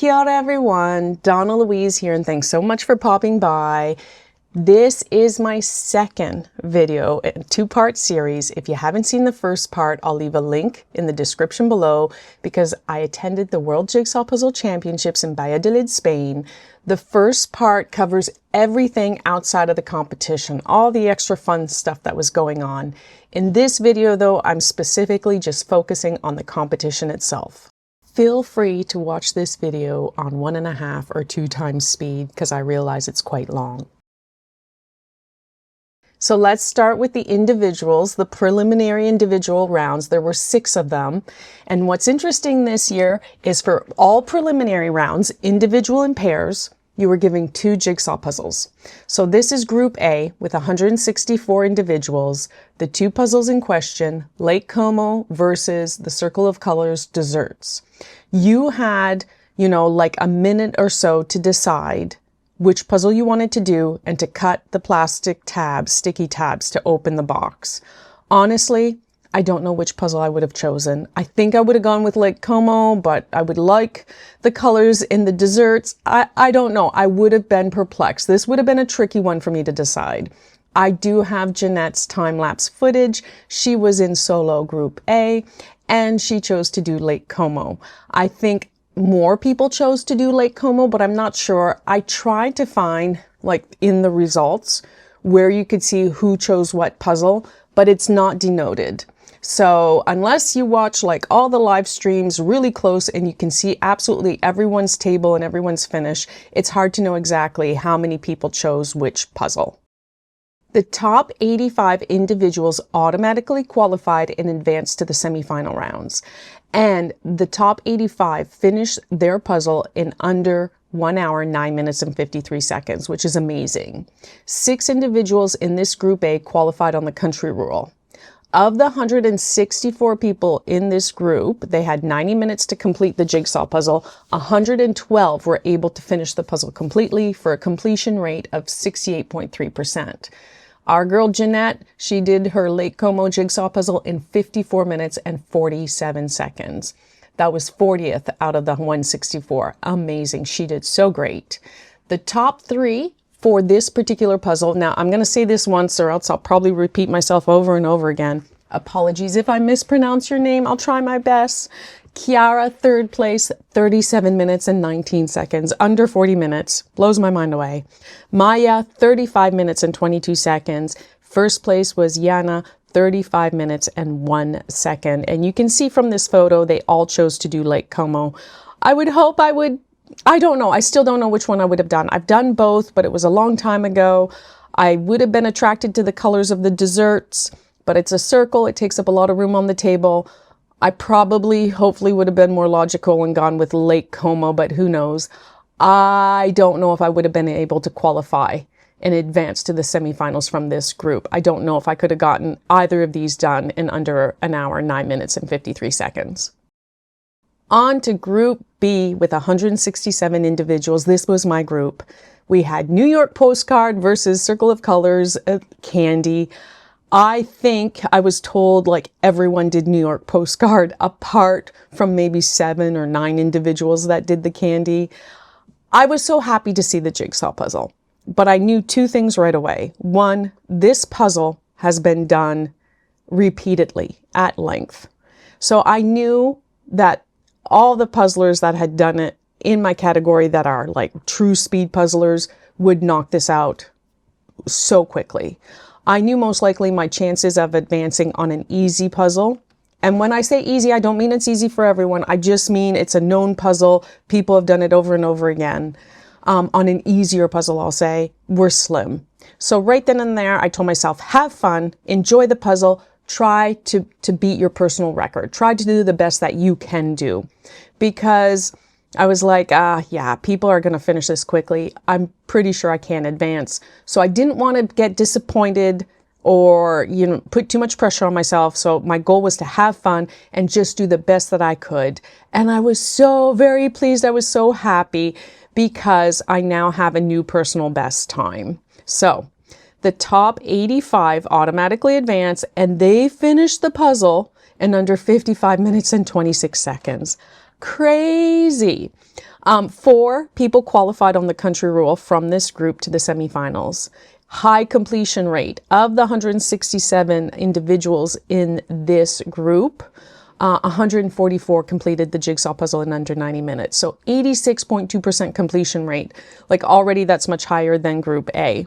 Kia ora everyone, Donna Louise here, and thanks so much for popping by. This is my second video in a two-part series. If you haven't seen the first part, I'll leave a link in the description below because I attended the World Jigsaw Puzzle Championships in Valladolid, Spain. The first part covers everything outside of the competition, all the extra fun stuff that was going on. In this video though, I'm specifically just focusing on the competition itself. Feel free to watch this video on 1.5 or 2 times speed because I realize it's quite long. So let's start with the individuals, the preliminary individual rounds. There were 6 of them. And what's interesting this year is for all preliminary rounds, individual and pairs, you were giving 2 jigsaw puzzles. So this is Group A with 164 individuals. The 2 puzzles in question, Lake Como versus the Circle of Colors desserts. You had, like a minute or so to decide which puzzle you wanted to do and to cut the plastic tabs, sticky tabs, to open the box. Honestly, I don't know which puzzle I would have chosen. I think I would have gone with Lake Como, but I would like the colors in the desserts. I don't know. I would have been perplexed. This would have been a tricky one for me to decide. I do have Jeanette's time-lapse footage. She was in solo Group A, and she chose to do Lake Como. I think more people chose to do Lake Como, but I'm not sure. I tried to find, in the results, where you could see who chose what puzzle, but it's not denoted. So unless you watch all the live streams really close and you can see absolutely everyone's table and everyone's finish, it's hard to know exactly how many people chose which puzzle. The top 85 individuals automatically qualified and advanced to the semifinal rounds. And the top 85 finished their puzzle in under 1 hour, 9 minutes, and 53 seconds, which is amazing. 6 individuals in this Group A qualified on the country rule. Of the 164 people in this group, they had 90 minutes to complete the jigsaw puzzle. 112 were able to finish the puzzle completely for a completion rate of 68.3%. Our girl Jeanette, she did her Lake Como jigsaw puzzle in 54 minutes and 47 seconds. That was 40th out of the 164. Amazing. She did so great. The top 3 for this particular puzzle. Now, I'm going to say this once or else I'll probably repeat myself over and over again. Apologies if I mispronounce your name. I'll try my best. Chiara, 3rd place, 37 minutes and 19 seconds, under 40 minutes. Blows my mind away. Maya, 35 minutes and 22 seconds. 1st place was Yana, 35 minutes and 1 second. And you can see from this photo, they all chose to do Lake Como. I don't know. I still don't know which one I would have done. I've done both, but it was a long time ago. I would have been attracted to the colors of the desserts, but it's a circle. It takes up a lot of room on the table. I probably, hopefully, would have been more logical and gone with Lake Como, but who knows? I don't know if I would have been able to qualify and advance to the semifinals from this group. I don't know if I could have gotten either of these done in under 1 hour, 9 minutes, and 53 seconds. On to Group B with 167 individuals. This was my group. We had New York Postcard versus Circle of Colors, Candy. I think I was told everyone did New York Postcard apart from maybe 7 or 9 individuals that did the Candy. I was so happy to see the jigsaw puzzle, but I knew 2 things right away. 1, this puzzle has been done repeatedly at length. So I knew that all the puzzlers that had done it in my category that are true speed puzzlers would knock this out so quickly. I knew most likely my chances of advancing on an easy puzzle. And when I say easy, I don't mean it's easy for everyone. I just mean it's a known puzzle. People have done it over and over again. On an easier puzzle, I'll say, were slim. So right then and there, I told myself, have fun, enjoy the puzzle, try to beat your personal record. Try to do the best that you can do. Because I was yeah, people are going to finish this quickly. I'm pretty sure I can't advance. So I didn't want to get disappointed or, put too much pressure on myself. So my goal was to have fun and just do the best that I could. And I was so very pleased. I was so happy because I now have a new personal best time. So the top 85 automatically advance and they finished the puzzle in under 55 minutes and 26 seconds. Crazy. 4 people qualified on the country rule from this group to the semifinals. High completion rate of the 167 individuals in this group. 144 completed the jigsaw puzzle in under 90 minutes. So 86.2% completion rate. Like already that's much higher than group A.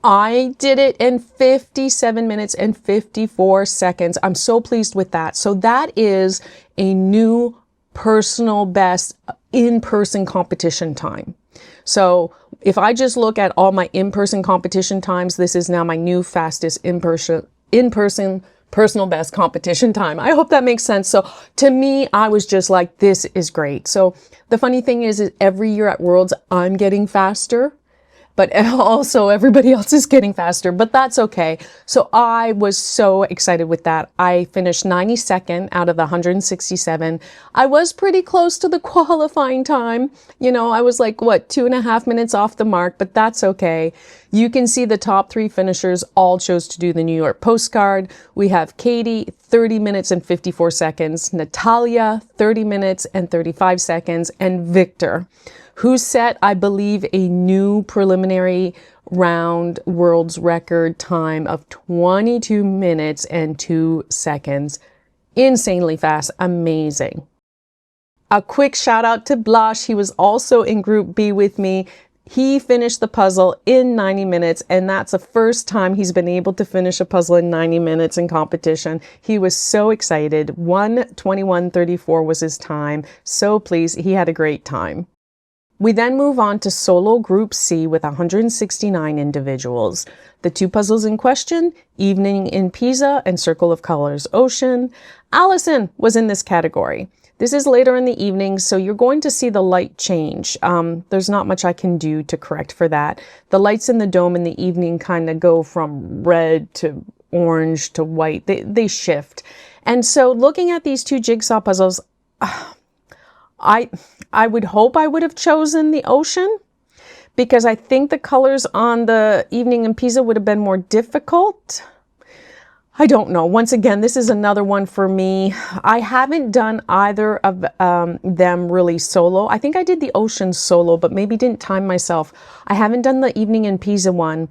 I did it in 57 minutes and 54 seconds. I'm so pleased with that. So that is a new personal best in-person competition time. So if I just look at all my in-person competition times, this is now my new fastest in-person personal best competition time. I hope that makes sense. So to me, I was just like, this is great. So the funny thing is every year at Worlds, I'm getting faster, but also everybody else is getting faster, but that's okay. So I was so excited with that. I finished 92nd out of the 167. I was pretty close to the qualifying time. You know, I was like, what, 2.5 minutes off the mark, but that's okay. You can see the top 3 finishers all chose to do the New York postcard. We have Katie, 30 minutes and 54 seconds, Natalia, 30 minutes and 35 seconds, and Victor, who set, I believe, a new preliminary round world's record time of 22 minutes and 2 seconds. Insanely fast. Amazing. A quick shout out to Blash. He was also in Group B with me. He finished the puzzle in 90 minutes, and that's the first time he's been able to finish a puzzle in 90 minutes in competition. He was so excited. 1:21:34 was his time. So pleased. He had a great time. We then move on to solo Group C with 169 individuals. The 2 puzzles in question, Evening in Pisa and Circle of Colors Ocean. Allison was in this category. This is later in the evening, so you're going to see the light change. There's not much I can do to correct for that. The lights in the dome in the evening kind of go from red to orange to white. They shift. And so looking at these 2 jigsaw puzzles, I would hope I would have chosen the ocean, because I think the colors on the Evening in Pisa would have been more difficult. I don't know. Once again, this is another one for me. I haven't done either of them really solo. I think I did the ocean solo, but maybe didn't time myself. I haven't done the Evening in Pisa one.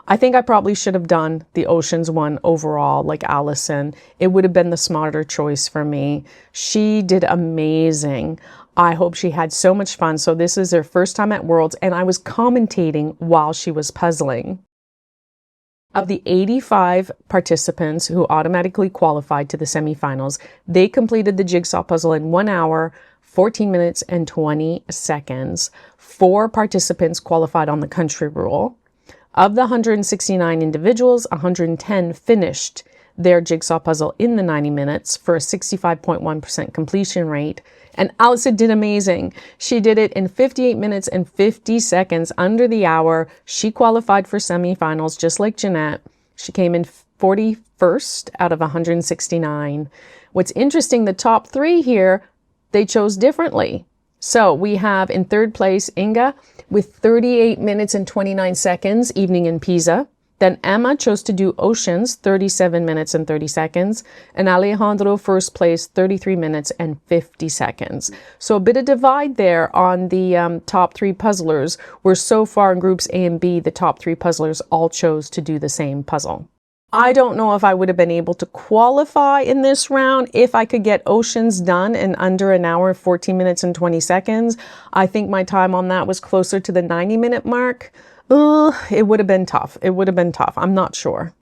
I think I probably should have done the oceans one overall, like Allison. It would have been the smarter choice for me. She did amazing. I hope she had so much fun. So this is her first time at Worlds, and I was commentating while she was puzzling. Of the 85 participants who automatically qualified to the semifinals, they completed the jigsaw puzzle in 1 hour, 14 minutes, and 20 seconds. 4 participants qualified on the country rule. Of the 169 individuals, 110 finished their jigsaw puzzle in the 90 minutes for a 65.1% completion rate. And Allison did amazing. She did it in 58 minutes and 50 seconds, under the hour. She qualified for semifinals just like Jeanette. She came in 41st out of 169. What's interesting, the top 3 here, they chose differently. So we have in 3rd place, Inga with 38 minutes and 29 seconds, Evening in Pisa. Then Emma chose to do Oceans, 37 minutes and 30 seconds. And Alejandro, 1st place, 33 minutes and 50 seconds. So a bit of divide there on the top 3 puzzlers, where so far in groups A and B, the top 3 puzzlers all chose to do the same puzzle. I don't know if I would have been able to qualify in this round if I could get Oceans done in under an hour, 14 minutes and 20 seconds. I think my time on that was closer to the 90-minute mark. It would have been tough. It would have been tough. I'm not sure.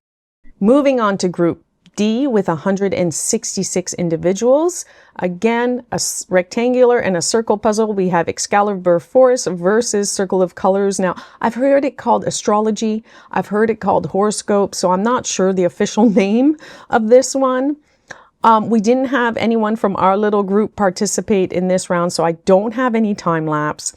Moving on to Group D with 166 individuals. Again, a rectangular and a circle puzzle. We have Excalibur Forest versus Circle of Colors. Now, I've heard it called astrology. I've heard it called horoscope, so I'm not sure the official name of this one. We didn't have anyone from our little group participate in this round, so I don't have any time lapse.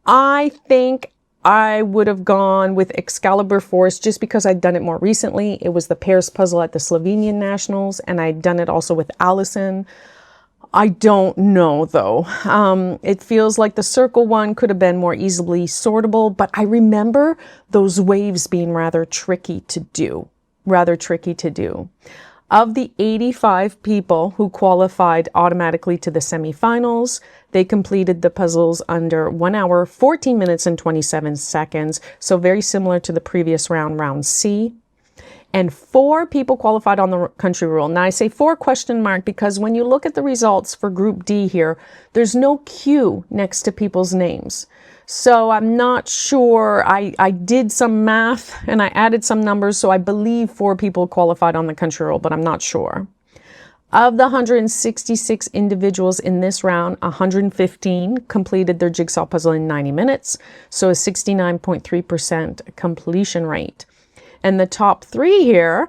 I think I would have gone with Excalibur Force just because I'd done it more recently. It was the pairs puzzle at the Slovenian Nationals, and I'd done it also with Allison. I don't know though. It feels like the circle one could have been more easily sortable, but I remember those waves being rather tricky to do. Of the 85 people who qualified automatically to the semifinals, they completed the puzzles under 1 hour, 14 minutes, and 27 seconds. So very similar to the previous round, round C. And 4 people qualified on the country rule. Now I say 4 question mark because when you look at the results for Group D here, there's no Q next to people's names. So I'm not sure. I did some math and I added some numbers, so I believe 4 people qualified on the country rule, but I'm not sure. Of the 166 individuals in this round, 115 completed their jigsaw puzzle in 90 minutes, so a 69.3% completion rate. And the top 3 here,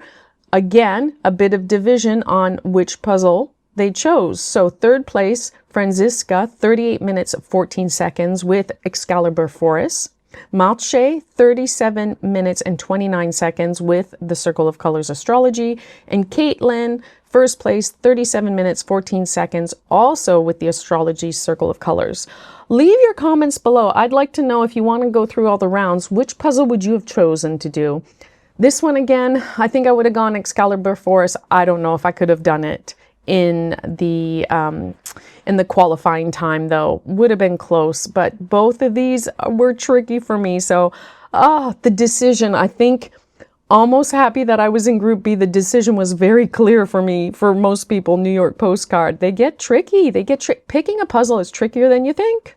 again, a bit of division on which puzzle they chose. So third place, Franziska, 38 minutes 14 seconds with Excalibur Forest. Malche, 37 minutes and 29 seconds with the Circle of Colors Astrology. And Caitlin, first place, 37 minutes 14 seconds, also with the Astrology Circle of Colors. Leave your comments below. I'd like to know, if you want to go through all the rounds, which puzzle would you have chosen to do? This one again, I think I would have gone Excalibur Forest. I don't know if I could have done it in the qualifying time though. Would have been close, but both of these were tricky for me. So the decision, I think, almost happy that I was in Group B. The decision was very clear for me. For most people, New York postcard, they get tricky. Picking a puzzle is trickier than you think.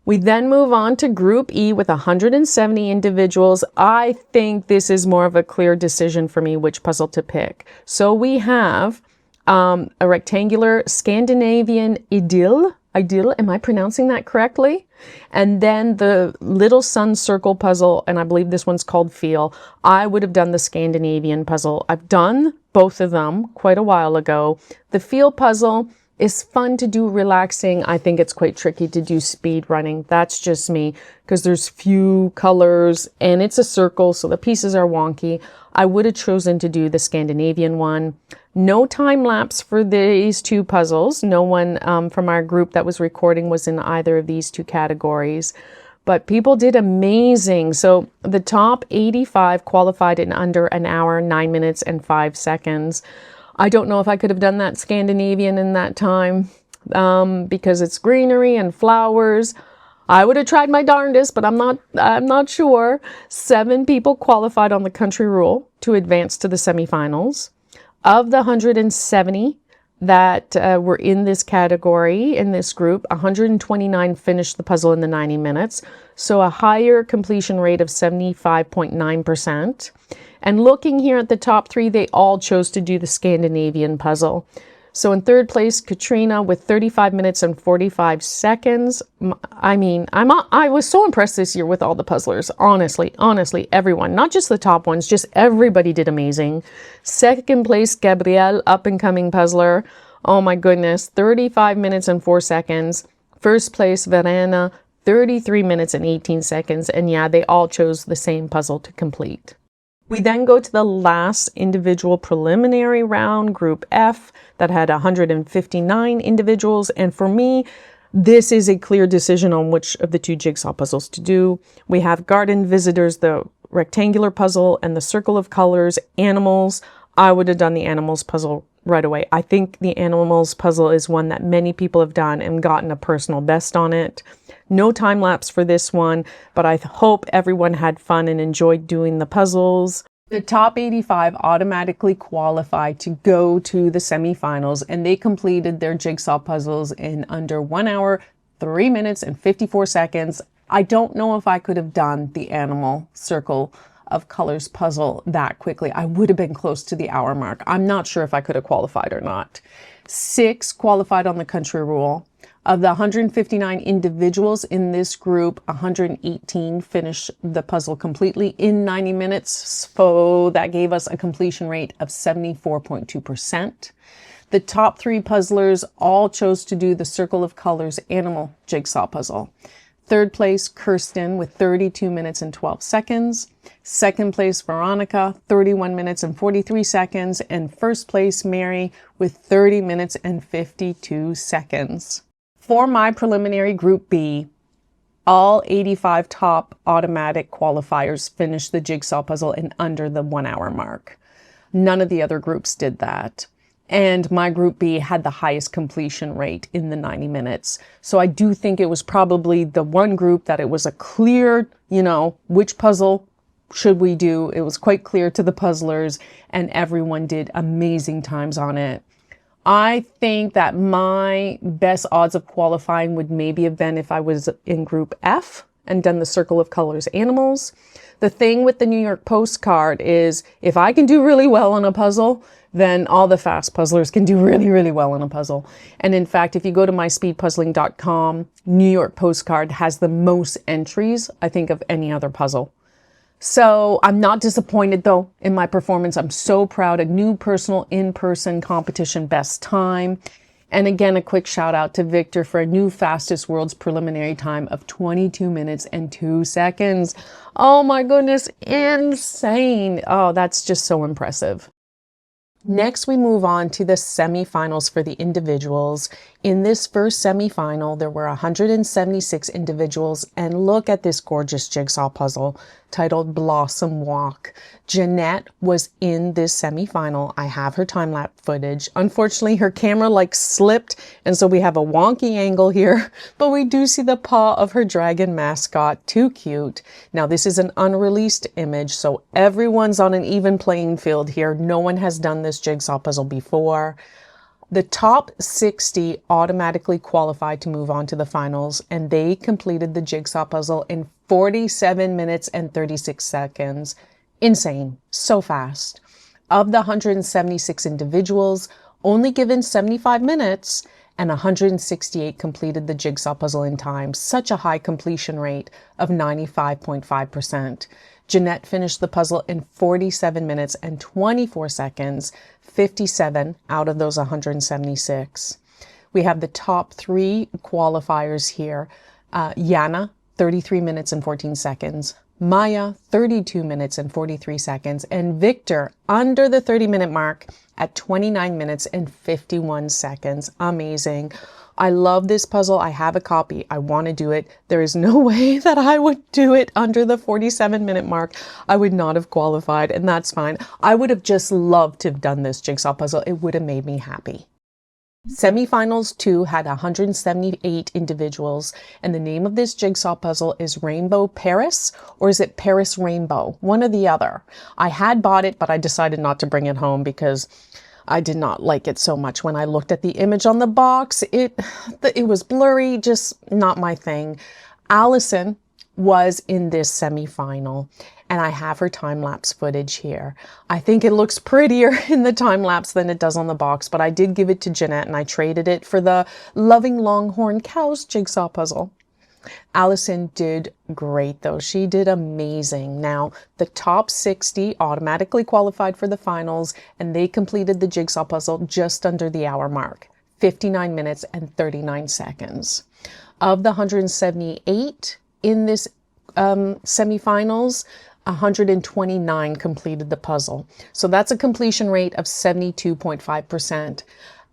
We then move on to Group E with 170 individuals. I think this is more of a clear decision for me which puzzle to pick. So we have a rectangular Scandinavian idyll. Am I pronouncing that correctly? And then the little sun circle puzzle, and I believe this one's called Feel. I would have done the Scandinavian puzzle. I've done both of them quite a while ago. The Feel puzzle is fun to do relaxing. I think it's quite tricky to do speed running. That's just me, because there's few colors and it's a circle, so the pieces are wonky. I would have chosen to do the Scandinavian one. No time lapse for these 2 puzzles. No one from our group that was recording was in either of these 2 categories, but people did amazing. So the top 85 qualified in under an hour, 9 minutes, and 5 seconds. I don't know if I could have done that Scandinavian in that time because it's greenery and flowers. I would have tried my darndest, but I'm not sure. 7 people qualified on the country rule to advance to the semifinals. Of the 170 that were in this category, in this group, 129 finished the puzzle in the 90 minutes. So a higher completion rate of 75.9%. And looking here at the top 3, they all chose to do the Scandinavian puzzle. So in third place, Katrina with 35 minutes and 45 seconds. I mean, I was so impressed this year with all the puzzlers. Honestly, everyone, not just the top ones, just everybody did amazing. Second place, Gabrielle, up and coming puzzler. Oh my goodness, 35 minutes and 4 seconds. First place, Verena, 33 minutes and 18 seconds. And yeah, they all chose the same puzzle to complete. We then go to the last individual preliminary round, Group F, that had 159 individuals. And for me, this is a clear decision on which of the 2 jigsaw puzzles to do. We have Garden Visitors, the rectangular puzzle, and the Circle of Colors, Animals. I would have done the Animals puzzle right away. I think the Animals puzzle is one that many people have done and gotten a personal best on it. No time lapse for this one, but I hope everyone had fun and enjoyed doing the puzzles. The top 85 automatically qualified to go to the semifinals, and they completed their jigsaw puzzles in under 1 hour, 3 minutes, and 54 seconds. I don't know if I could have done the Animal Circle of Colors puzzle that quickly. I would have been close to the hour mark. I'm not sure if I could have qualified or not. 6 qualified on the country rule. Of the 159 individuals in this group, 118 finished the puzzle completely in 90 minutes. So that gave us a completion rate of 74.2%. The top 3 puzzlers all chose to do the Circle of Colors Animal Jigsaw puzzle. Third place, Kirsten, with 32 minutes and 12 seconds. Second place, Veronica, 31 minutes and 43 seconds. And first place, Mary, with 30 minutes and 52 seconds. For my preliminary Group B, all 85 top automatic qualifiers finished the jigsaw puzzle in under the 1 hour mark. None of the other groups did that. And my group B had the highest completion rate in the 90 minutes. So I do think it was probably the one group that it was a clear, which puzzle should we do? It was quite clear to the puzzlers, and everyone did amazing times on it. I think that my best odds of qualifying would maybe have been if I was in group F and done the circle of colors animals. The thing with the New York postcard is if I can do really well on a puzzle, then all the fast puzzlers can do really, really well on a puzzle. And in fact, if you go to myspeedpuzzling.com, New York postcard has the most entries, I think, of any other puzzle. So I'm not disappointed though in my performance. I'm so proud. A new personal in-person competition best time. And again, a quick shout out to Victor for a new fastest world's preliminary time of 22 minutes and 2 seconds. Oh my goodness, insane. Oh, that's just so impressive. Next, we move on to the semifinals for the individuals. In this first semifinal, there were 176 individuals, and look at this gorgeous jigsaw puzzle titled Blossom Walk. Jeanette was in this semifinal. I have her time-lapse footage. Unfortunately, her camera slipped, and so we have a wonky angle here, but we do see the paw of her dragon mascot. Too cute. Now, this is an unreleased image, so everyone's on an even playing field here. No one has done this jigsaw puzzle before. The top 60 automatically qualified to move on to the finals, and they completed the jigsaw puzzle in 47 minutes and 36 seconds. Insane. So fast. Of the 176 individuals, only given 75 minutes, and 168 completed the jigsaw puzzle in time. Such a high completion rate of 95.5%. Jeanette finished the puzzle in 47 minutes and 24 seconds, 57 out of those 176. We have the top 3 qualifiers here. Yana, 33 minutes and 14 seconds. Maya, 32 minutes and 43 seconds. And Victor, under the 30-minute mark at 29 minutes and 51 seconds. Amazing. I love this puzzle. I have a copy. I want to do it. There is no way that I would do it under the 47-minute mark. I would not have qualified, and that's fine. I would have just loved to have done this jigsaw puzzle. It would have made me happy. Semifinals 2 had 178 individuals, and the name of this jigsaw puzzle is Rainbow Paris, or is it Paris Rainbow? One or the other. I had bought it, but I decided not to bring it home because I did not like it so much. When I looked at the image on the box, it was blurry, just not my thing. Allison was in this semifinal, and I have her time-lapse footage here. I think it looks prettier in the time-lapse than it does on the box, but I did give it to Jeanette, and I traded it for the Loving Longhorn Cows jigsaw puzzle. Allison did great though. She did amazing. Now, the top 60 automatically qualified for the finals, and they completed the jigsaw puzzle just under the hour mark, 59 minutes and 39 seconds. Of the 178 in this semifinals, 129 completed the puzzle. So that's a completion rate of 72.5%.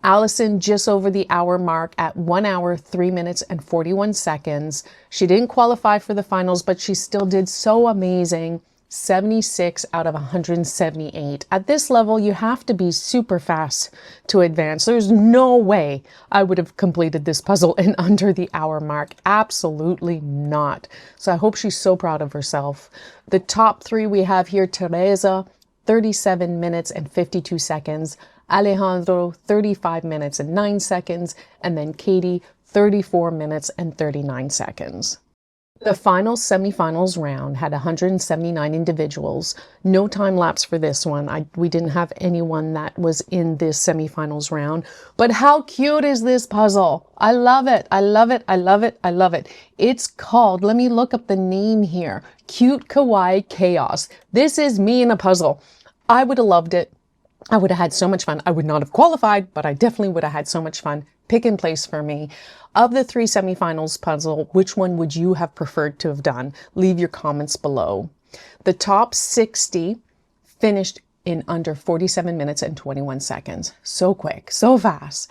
Allison just over the hour mark at 1 hour, 3 minutes and 41 seconds. She didn't qualify for the finals, but she still did so amazing. 76 out of 178. At this level, you have to be super fast to advance. There's no way I would have completed this puzzle in under the hour mark. Absolutely not. So I hope she's so proud of herself. The top 3 we have here, Teresa, 37 minutes and 52 seconds. Alejandro, 35 minutes and 9 seconds. And then Katie, 34 minutes and 39 seconds. The final semifinals round had 179 individuals. No time lapse for this one. We didn't have anyone that was in this semifinals round. But how cute is this puzzle? I love it. I love it. I love it. I love it. It's called, let me look up the name here, Cute Kawaii Chaos. This is me in a puzzle. I would have loved it. I would have had so much fun. I would not have qualified, but I definitely would have had so much fun. Pick and place for me. Of the 3 semifinals puzzle, which one would you have preferred to have done? Leave your comments below. The top 60 finished in under 47 minutes and 21 seconds. So quick, so fast.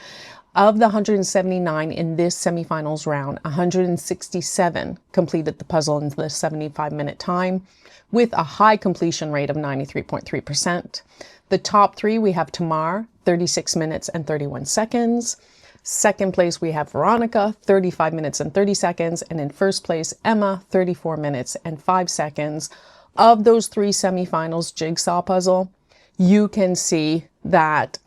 Of the 179 in this semifinals round, 167 completed the puzzle in the 75-minute time with a high completion rate of 93.3%. The top three, we have Tamar, 36 minutes and 31 seconds. Second place, we have Veronica, 35 minutes and 30 seconds. And in first place, Emma, 34 minutes and 5 seconds. Of those three semifinals Jigsaw puzzle, you can see that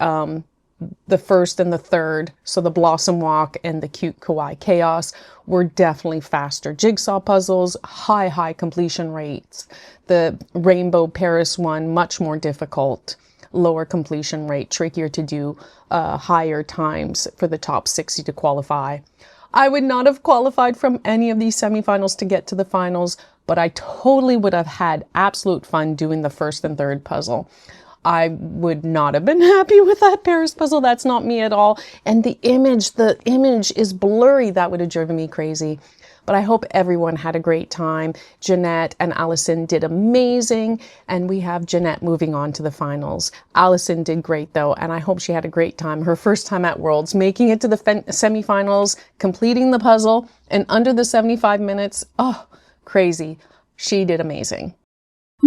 the first and the third, so the Blossom Walk and the Cute Kawaii Chaos, were definitely faster Jigsaw puzzles, high completion rates. The Rainbow Paris one, much more difficult, lower completion rate, trickier to do, higher times for the top 60 to qualify. I would not have qualified from any of these semifinals to get to the finals, but I totally would have had absolute fun doing the first and third puzzle. I would not have been happy with that Paris puzzle. That's not me at all. And the image is blurry. That would have driven me crazy. But I hope everyone had a great time. Jeanette and Allison did amazing. And we have Jeanette moving on to the finals. Allison did great though. And I hope she had a great time. Her first time at Worlds, making it to the semifinals, completing the puzzle and under the 75 minutes. Oh, crazy. She did amazing.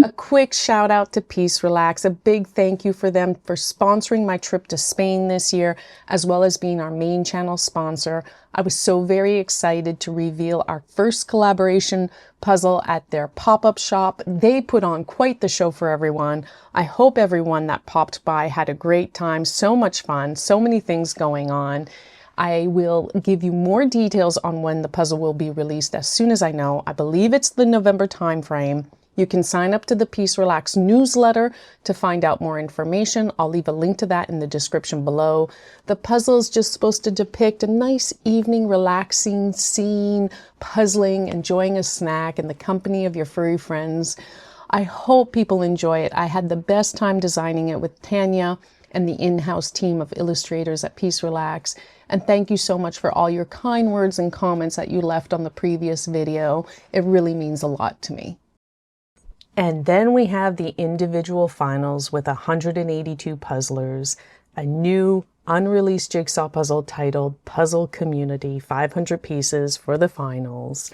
A quick shout out to Peace Relax. A big thank you for them for sponsoring my trip to Spain this year, as well as being our main channel sponsor. I was so very excited to reveal our first collaboration puzzle at their pop-up shop. They put on quite the show for everyone. I hope everyone that popped by had a great time. So much fun, so many things going on. I will give you more details on when the puzzle will be released as soon as I know. I believe it's the November timeframe. You can sign up to the Peace Relax newsletter to find out more information. I'll leave a link to that in the description below. The puzzle is just supposed to depict a nice evening, relaxing scene, puzzling, enjoying a snack in the company of your furry friends. I hope people enjoy it. I had the best time designing it with Tanya and the in-house team of illustrators at Peace Relax. And thank you so much for all your kind words and comments that you left on the previous video. It really means a lot to me. And then we have the individual finals with 182 puzzlers, a new unreleased Jigsaw puzzle titled Puzzle Community, 500 pieces for the finals.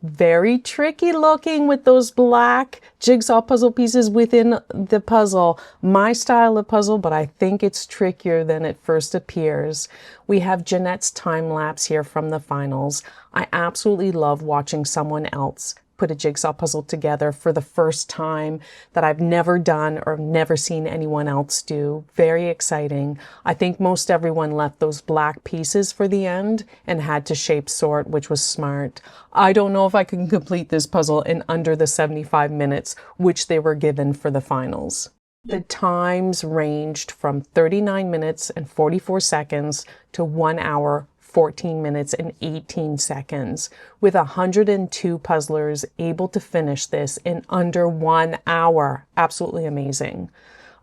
Very tricky looking with those black Jigsaw puzzle pieces within the puzzle. My style of puzzle, but I think it's trickier than it first appears. We have Jeanette's time lapse here from the finals. I absolutely love watching someone else put a jigsaw puzzle together for the first time that I've never done or never seen anyone else do. Very exciting. I think most everyone left those black pieces for the end and had to shape sort, which was smart. I don't know if I can complete this puzzle in under the 75 minutes, which they were given for the finals. The times ranged from 39 minutes and 44 seconds to 1 hour, 14 minutes and 18 seconds, with 102 puzzlers able to finish this in under 1 hour. Absolutely amazing.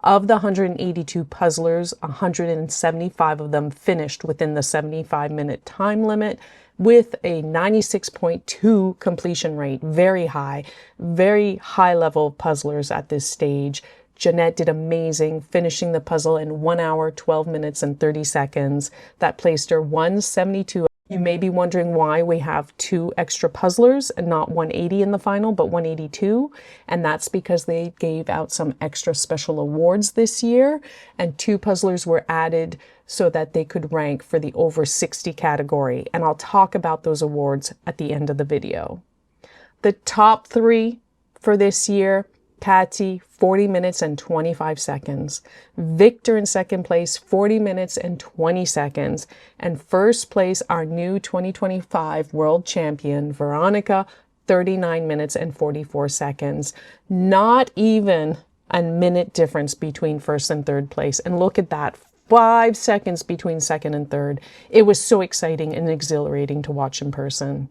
Of the 182 puzzlers, 175 of them finished within the 75-minute time limit with a 96.2 completion rate. Very high level puzzlers at this stage. Jeanette did amazing, finishing the puzzle in 1 hour, 12 minutes, and 30 seconds. That placed her 172. You may be wondering why we have 2 extra puzzlers and not 180 in the final, but 182. And that's because they gave out some extra special awards this year, and 2 puzzlers were added so that they could rank for the over 60 category. And I'll talk about those awards at the end of the video. The top 3 for this year: Patty, 40 minutes and 25 seconds. Victor in second place, 40 minutes and 20 seconds. And first place, our new 2025 world champion, Veronica, 39 minutes and 44 seconds. Not even a minute difference between first and third place. And look at that, 5 seconds between second and third. It was so exciting and exhilarating to watch in person.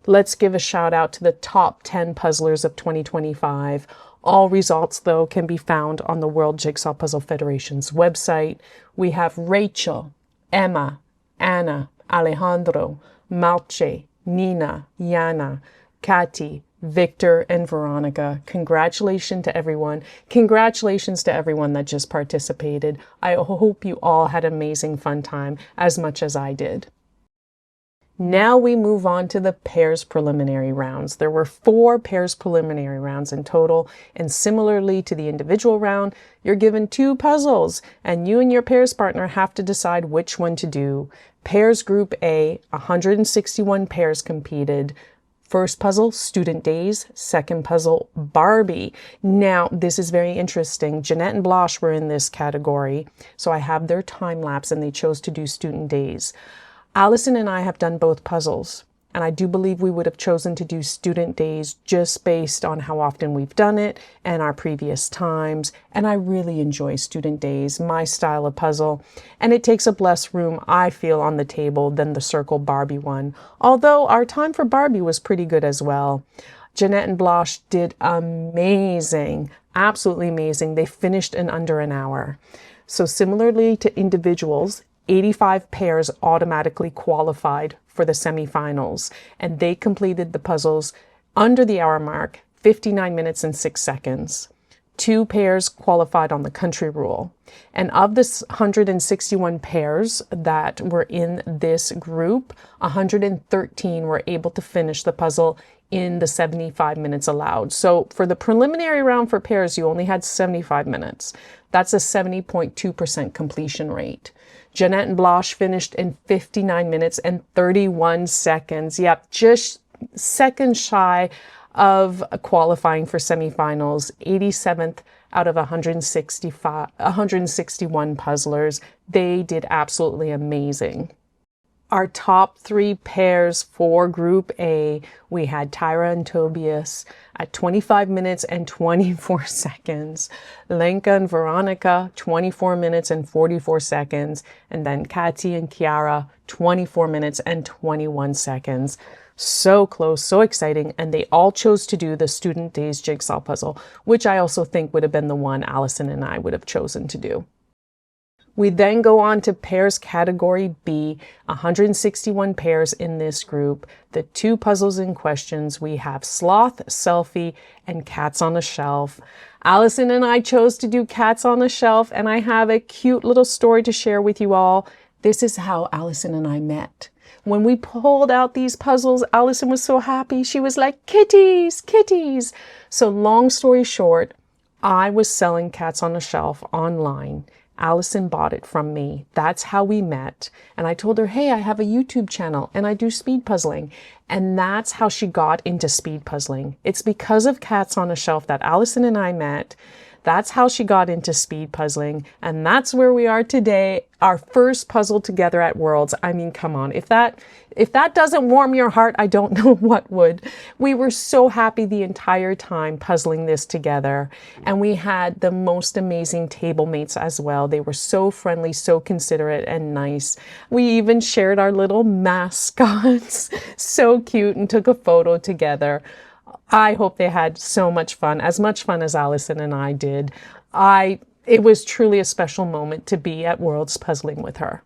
Let's give a shout out to the top 10 puzzlers of 2025. All results, though, can be found on the World Jigsaw Puzzle Federation's website. We have Rachel, Emma, Anna, Alejandro, Malche, Nina, Yana, Kati, Victor, and Veronica. Congratulations to everyone. Congratulations to everyone that just participated. I hope you all had an amazing fun time as much as I did. Now we move on to the pairs preliminary rounds. There were 4 pairs preliminary rounds in total, and similarly to the individual round, you're given 2 puzzles, and you and your pairs partner have to decide which one to do. Pairs Group A, 161 pairs competed. First puzzle, Student Days. Second puzzle, Barbie. Now, this is very interesting. Jeanette and Blanche were in this category, so I have their time lapse, and they chose to do Student Days. Allison and I have done both puzzles, and I do believe we would have chosen to do Student Days just based on how often we've done it and our previous times. And I really enjoy Student Days, my style of puzzle, and it takes up less room, I feel, on the table than the Circle Barbie one, although our time for Barbie was pretty good as well. Jeanette and Blanche did amazing, absolutely amazing. They finished in under an hour. So similarly to individuals, 85 pairs automatically qualified for the semifinals, and they completed the puzzles under the hour mark, 59 minutes and 6 seconds. 2 pairs qualified on the country rule. And of the 161 pairs that were in this group, 113 were able to finish the puzzle in the 75 minutes allowed. So for the preliminary round for pairs, you only had 75 minutes. That's a 70.2% completion rate. Jeanette and Blanche finished in 59 minutes and 31 seconds. Yep, just seconds shy of qualifying for semifinals. 87th out of 161 puzzlers. They did absolutely amazing. Our top 3 pairs for Group A, we had Tyra and Tobias at 25 minutes and 24 seconds. Lenka and Veronica, 24 minutes and 44 seconds. And then Kathy and Kiara, 24 minutes and 21 seconds. So close, so exciting. And they all chose to do the Student Days Jigsaw puzzle, which I also think would have been the one Allison and I would have chosen to do. We then go on to pairs category B, 161 pairs in this group. The 2 puzzles in questions, we have Sloth, Selfie, and Cats on a Shelf. Allison and I chose to do Cats on a Shelf, and I have a cute little story to share with you all. This is how Allison and I met. When we pulled out these puzzles, Allison was so happy. She was like, kitties, kitties. So long story short, I was selling Cats on a Shelf online. Allison bought it from me. That's how we met. And I told her, hey, I have a YouTube channel and I do speed puzzling. And that's how she got into speed puzzling. It's because of Cats on a Shelf that Allison and I met. That's how she got into speed puzzling. And that's where we are today. Our first puzzle together at Worlds. I mean, come on. If that doesn't warm your heart, I don't know what would. We were so happy the entire time puzzling this together. And we had the most amazing table mates as well. They were so friendly, so considerate and nice. We even shared our little mascots. So cute, and took a photo together. I hope they had so much fun as Allison and I did. It was truly a special moment to be at Worlds puzzling with her.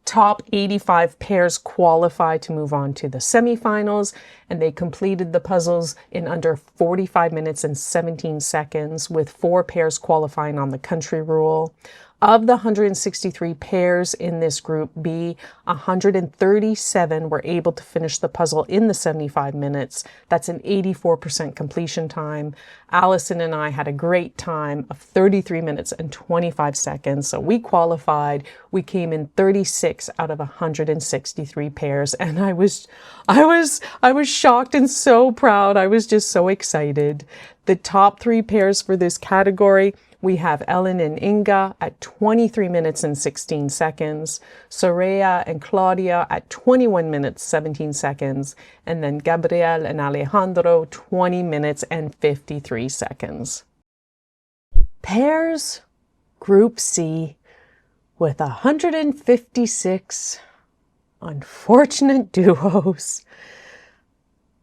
Top 85 pairs qualified to move on to the semifinals, and they completed the puzzles in under 45 minutes and 17 seconds, with 4 pairs qualifying on the country rule. Of the 163 pairs in this group B, 137 were able to finish the puzzle in the 75 minutes. That's an 84% completion time. Allison and I had a great time of 33 minutes and 25 seconds. So we qualified. We came in 36 out of 163 pairs. And I was shocked and so proud. I was just so excited. The top 3 pairs for this category, we have Ellen and Inga at 23 minutes and 16 seconds, Soraya and Claudia at 21 minutes, 17 seconds, and then Gabriel and Alejandro, 20 minutes and 53 seconds. Pairs, Group C, with 156 unfortunate duos.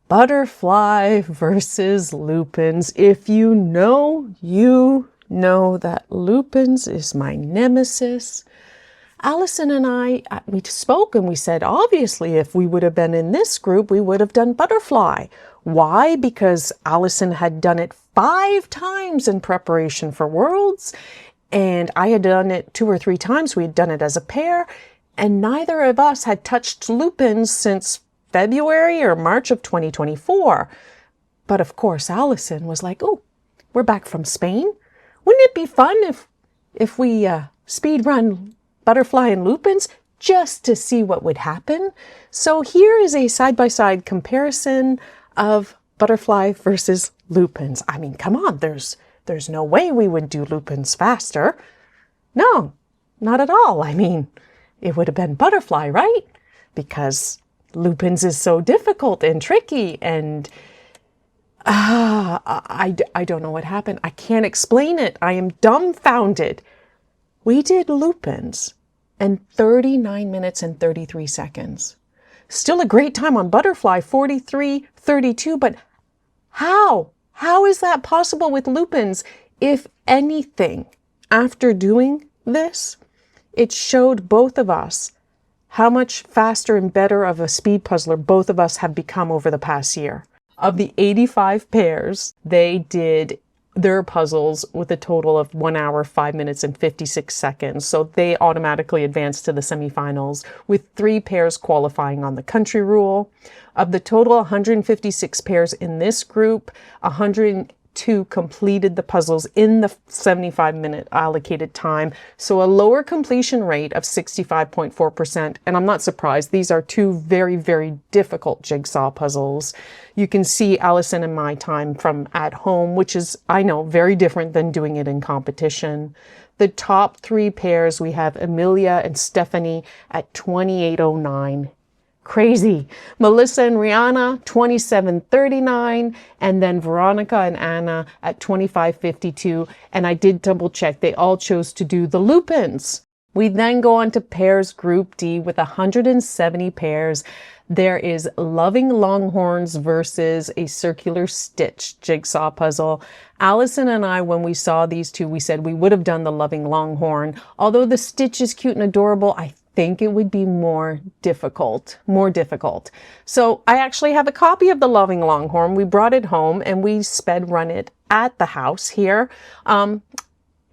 Butterfly versus Lupins. If you know, you know that Lupins is my nemesis. Allison and I, we spoke and we said, obviously, if we would have been in this group, we would have done Butterfly. Why? Because Allison had done it 5 times in preparation for Worlds, and I had done it 2 or 3 times. We had done it as a pair, and neither of us had touched lupins since February or March of 2024. But of course, Allison was like, oh, we're back from Spain. Wouldn't it be fun if we speed run butterfly and lupins just to see what would happen? So here is a side-by-side comparison of butterfly versus lupins. I mean, come on, there's no way we would do lupins faster. No, not at all. I mean, it would have been butterfly, right? Because lupins is so difficult and tricky, and I don't know what happened. I can't explain it. I am dumbfounded. We did lupins in 39 minutes and 33 seconds. Still a great time on butterfly, 43:32, but how? How is that possible with lupins? If anything, after doing this, it showed both of us how much faster and better of a speed puzzler both of us have become over the past year. Of the 85 pairs, they did their puzzles with a total of 1 hour, 5 minutes, and 56 seconds. So they automatically advanced to the semifinals, with 3 pairs qualifying on the country rule. Of the total 156 pairs in this group, 102 completed the puzzles in the 75-minute allocated time. So a lower completion rate of 65.4%. And I'm not surprised. These are 2 very, very difficult jigsaw puzzles. You can see Allison and my time from at home, which is, I know, very different than doing it in competition. The top 3 pairs, we have Amelia and Stephanie at 28:09. Crazy. Melissa and Rihanna, 27:39, and then Veronica and Anna at 25:52. And I did double check. They all chose to do the lupins. We then go on to pairs group D with 170 pairs. There is Loving Longhorns versus a circular stitch jigsaw puzzle. Allison and I, when we saw these 2, we said we would have done the Loving Longhorn. Although the stitch is cute and adorable, I think it would be more difficult. So I actually have a copy of the Loving Longhorn. We brought it home and we sped run it at the house here.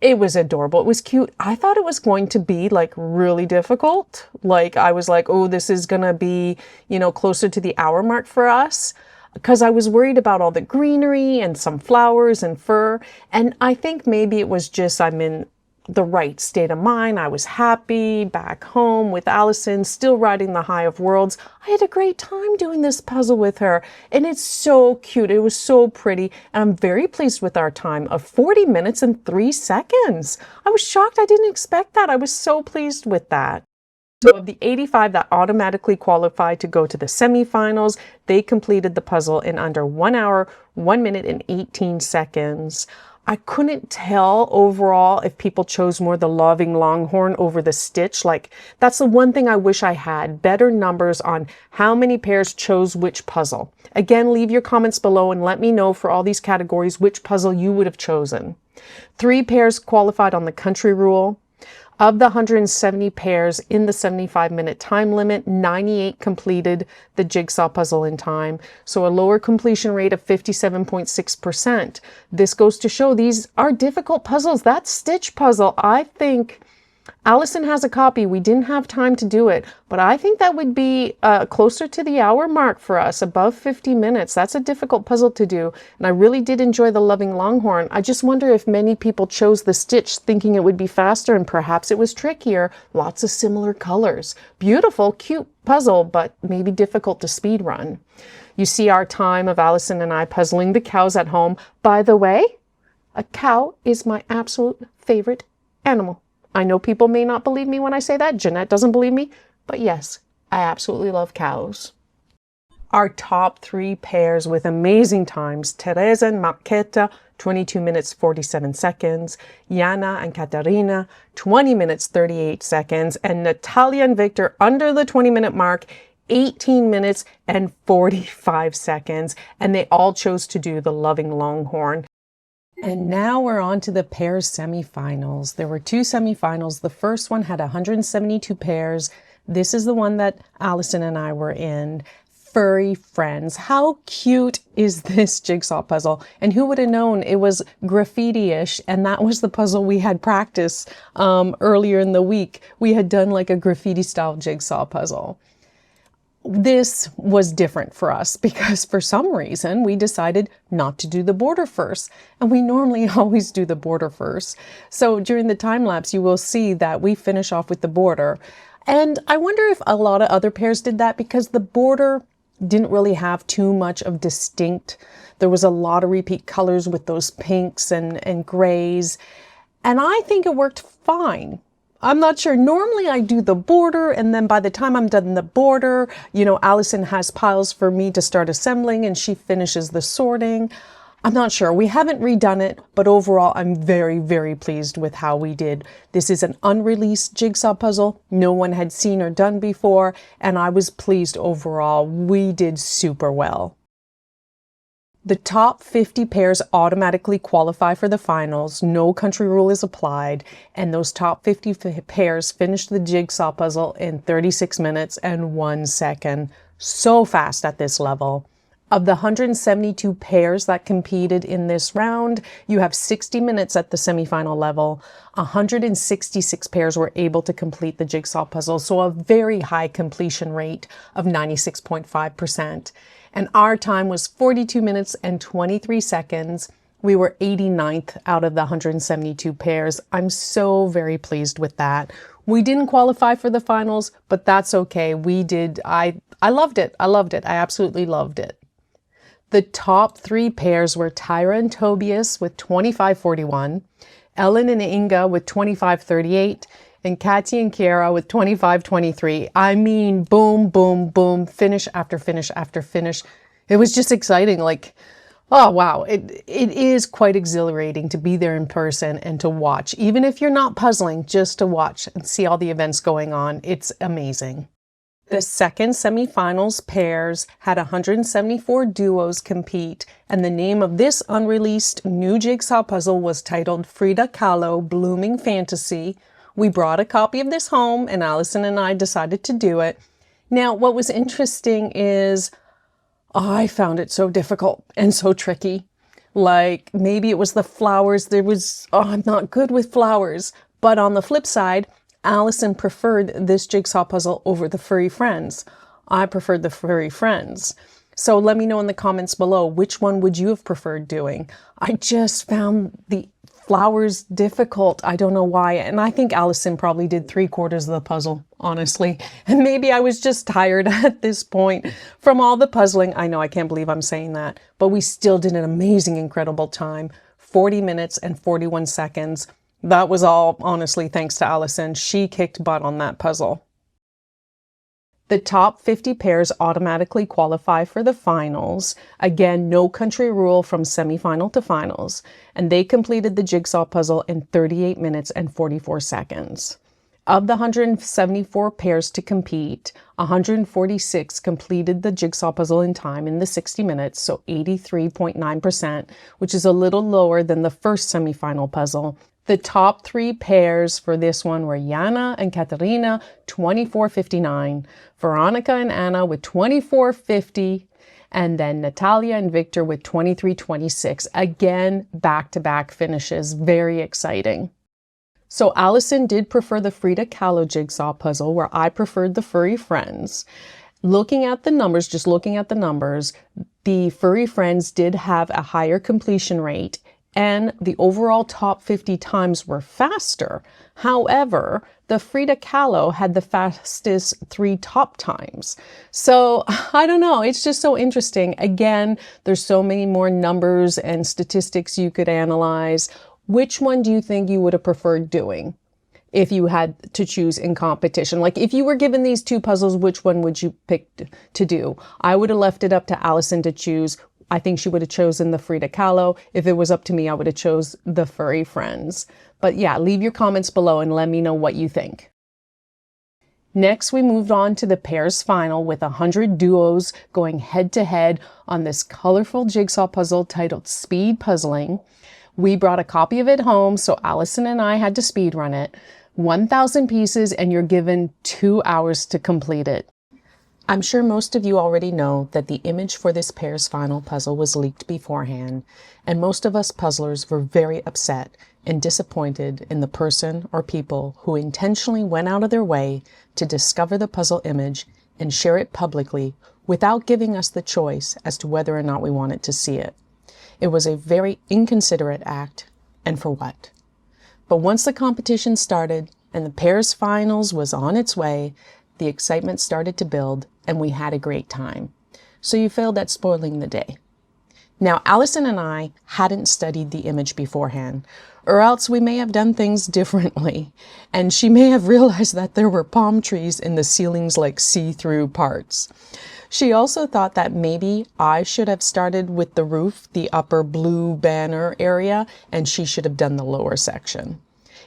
It was adorable. It was cute. I thought it was going to be like really difficult. Like I was like, oh, this is going to be, closer to the hour mark for us, because I was worried about all the greenery and some flowers and fur. And I think maybe it was just I'm in the right state of mind. I was happy back home with Allison, still riding the high of worlds. I had a great time doing this puzzle with her, and it's so cute. It was so pretty, and I'm very pleased with our time of 40 minutes and 3 seconds. I was shocked. I didn't expect that. I was so pleased with that. So of the 85 that automatically qualified to go to the semifinals, they completed the puzzle in under 1 hour, 1 minute, and 18 seconds. I couldn't tell overall if people chose more the Loving Longhorn over the stitch. Like, that's the one thing I wish I had, better numbers on how many pairs chose which puzzle. Again, leave your comments below and let me know for all these categories which puzzle you would have chosen. 3 pairs qualified on the country rule. Of the 170 pairs in the 75-minute time limit, 98 completed the jigsaw puzzle in time, so a lower completion rate of 57.6%. This goes to show these are difficult puzzles. That stitch puzzle, I think Allison has a copy. We didn't have time to do it, but I think that would be closer to the hour mark for us, above 50 minutes. That's a difficult puzzle to do, and I really did enjoy the Loving Longhorn. I just wonder if many people chose the stitch thinking it would be faster, and perhaps it was trickier. Lots of similar colors. Beautiful, cute puzzle, but maybe difficult to speed run. You see our time of Allison and I puzzling the cows at home. By the way, a cow is my absolute favorite animal. I know people may not believe me when I say that. Jeanette doesn't believe me. But yes, I absolutely love cows. Our top 3 pairs with amazing times, Teresa and Marqueta, 22 minutes, 47 seconds. Yana and Katarina, 20 minutes, 38 seconds. And Natalia and Victor, under the 20-minute mark, 18 minutes and 45 seconds. And they all chose to do the Loving Longhorn. And now we're on to the pairs semifinals. There were 2 semifinals. The first one had 172 pairs. This is the one that Allison and I were in. Furry friends. How cute is this jigsaw puzzle? And who would have known it was graffiti-ish, and that was the puzzle we had practiced earlier in the week. We had done like a graffiti style jigsaw puzzle. This was different for us because for some reason we decided not to do the border first, and we normally always do the border first. So during the time lapse you will see that we finish off with the border, and I wonder if a lot of other pairs did that because the border didn't really have too much of distinct. There was a lot of repeat colors with those pinks and grays, and I think it worked fine. I'm not sure. Normally I do the border, and then by the time I'm done the border, you know, Allison has piles for me to start assembling and she finishes the sorting. I'm not sure. We haven't redone it, but overall I'm very, very pleased with how we did. This is an unreleased jigsaw puzzle no one had seen or done before, and I was pleased overall. We did super well. The top 50 pairs automatically qualify for the finals. No country rule is applied, and those top 50 pairs finished the jigsaw puzzle in 36 minutes and 1 second. So fast at this level. Of the 172 pairs that competed in this round, you have 60 minutes at the semifinal level. 166 pairs were able to complete the jigsaw puzzle, so a very high completion rate of 96.5%. And our time was 42 minutes and 23 seconds. We were 89th out of the 172 pairs. I'm so very pleased with that. We didn't qualify for the finals, but that's okay. We did. I loved it. I loved it. I absolutely loved it. The top 3 pairs were Tyra and Tobias with 25:41, Ellen and Inga with 25:38, and Katya and Kiara with 25:23. I mean, boom, boom, boom, finish after finish after finish. It was just exciting. Like, oh, wow. It is quite exhilarating to be there in person and to watch. Even if you're not puzzling, just to watch and see all the events going on. It's amazing. The second semifinals pairs had 174 duos compete, and the name of this unreleased new jigsaw puzzle was titled Frida Kahlo Blooming Fantasy. We brought a copy of this home, and Allison and I decided to do it. Now, what was interesting is I found it so difficult and so tricky. Like, maybe it was the flowers. I'm not good with flowers. But on the flip side, Allison preferred this jigsaw puzzle over the furry friends. I preferred the furry friends. So let me know in the comments below, which one would you have preferred doing? I just found the flowers difficult. I don't know why. And I think Allison probably did 3/4 of the puzzle, honestly. And maybe I was just tired at this point from all the puzzling. I know, I can't believe I'm saying that, but we still did an amazing, incredible time. 40 minutes and 41 seconds. That was all, honestly, thanks to Allison. She kicked butt on that puzzle. The top 50 pairs automatically qualify for the finals. Again, no country rule from semifinal to finals. And they completed the jigsaw puzzle in 38 minutes and 44 seconds. Of the 174 pairs to compete, 146 completed the jigsaw puzzle in time in the 60 minutes, so 83.9%, which is a little lower than the first semifinal puzzle. The top 3 pairs for this one were Jana and Katarina, 24:59, Veronica and Anna with 24:50, and then Natalia and Victor with 23:26. Again, back-to-back finishes. Very exciting. So Allison did prefer the Frida Kahlo jigsaw puzzle, where I preferred the furry friends. Looking at the numbers, just looking at the numbers, the furry friends did have a higher completion rate, and the overall top 50 times were faster. However, the Frida Kahlo had the fastest 3 top times. So I don't know, it's just so interesting. Again, there's so many more numbers and statistics you could analyze. Which one do you think you would have preferred doing if you had to choose in competition? Like, if you were given these 2 puzzles, which one would you pick to do? I would have left it up to Allison to choose. I think she would have chosen the Frida Kahlo. If it was up to me, I would have chose the furry friends. But yeah, leave your comments below and let me know what you think. Next, we moved on to the pairs final with 100 duos going head to head on this colorful jigsaw puzzle titled Speed Puzzling. We brought a copy of it home, so Allison and I had to speed run it. 1,000 pieces, and you're given 2 hours to complete it. I'm sure most of you already know that the image for this pair's final puzzle was leaked beforehand, and most of us puzzlers were very upset and disappointed in the person or people who intentionally went out of their way to discover the puzzle image and share it publicly without giving us the choice as to whether or not we wanted to see it. It was a very inconsiderate act, and for what? But once the competition started and the pair's finals was on its way, the excitement started to build and we had a great time. So you failed at spoiling the day. Now, Allison and I hadn't studied the image beforehand, or else we may have done things differently, and she may have realized that there were palm trees in the ceiling's like see-through parts. She also thought that maybe I should have started with the roof, the upper blue banner area, and she should have done the lower section.